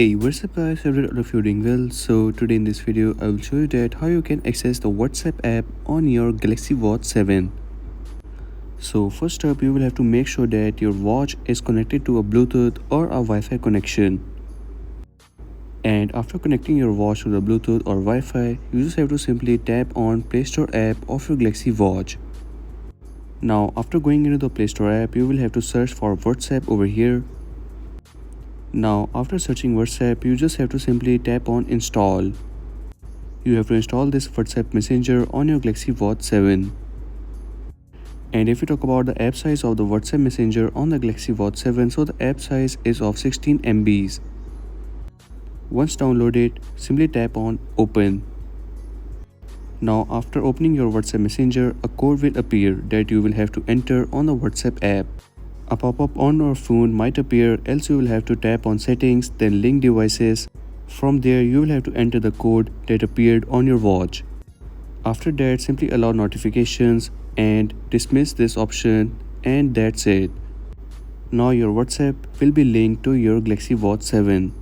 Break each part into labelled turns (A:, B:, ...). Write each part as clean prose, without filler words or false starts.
A: Hey, what's up guys, I hope all of you doing well. So today in this video I will show you that how you can access the WhatsApp app on your Galaxy Watch 7. So first up, you will have to make sure that your watch is connected to a Bluetooth or a Wi-Fi connection. And after connecting your watch to the Bluetooth or Wi-Fi, you just have to simply tap on Play Store app of your Galaxy Watch. Now after going into the Play Store app, you will have to search for WhatsApp over here. Now after searching WhatsApp, you just have to simply tap on install. You have to install this WhatsApp Messenger on your Galaxy Watch 7. And if we talk about the app size of the WhatsApp Messenger on the Galaxy Watch 7, so the app size is of 16 MBs. Once downloaded, simply tap on open. Now after opening your WhatsApp Messenger, a code will appear that you will have to enter on the WhatsApp app. A pop-up on your phone might appear, else you will have to tap on settings, then link devices. From there you will have to enter the code that appeared on your watch. After that, simply allow notifications and dismiss this option, and that's it. Now your WhatsApp will be linked to your Galaxy Watch 7.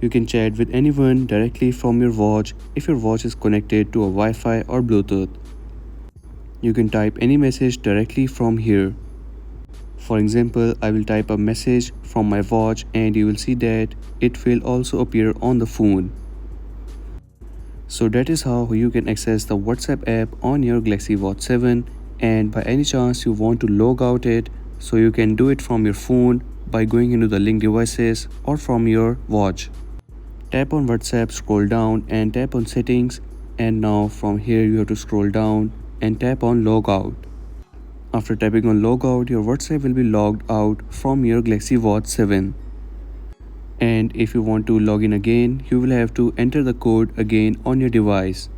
A: You can chat with anyone directly from your watch if your watch is connected to a Wi-Fi or Bluetooth. You can type any message directly from here. For example, I will type a message from my watch and you will see that it will also appear on the phone. So that is how you can access the WhatsApp app on your Galaxy Watch 7, and by any chance you want to log out it, so you can do it from your phone by going into the link devices or from your watch. Tap on WhatsApp, scroll down and tap on settings, and now from here you have to scroll down and tap on logout. After tapping on logout, your WhatsApp will be logged out from your Galaxy Watch 7. And if you want to log in again, you will have to enter the code again on your device.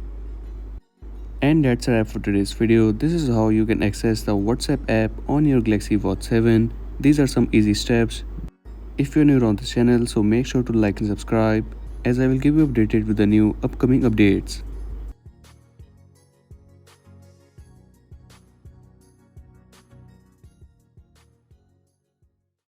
A: And that's a wrap for today's video. This is how you can access the WhatsApp app on your Galaxy Watch 7. These are some easy steps. If you're new on this channel, so make sure to like and subscribe, as I will keep you updated with the new upcoming updates.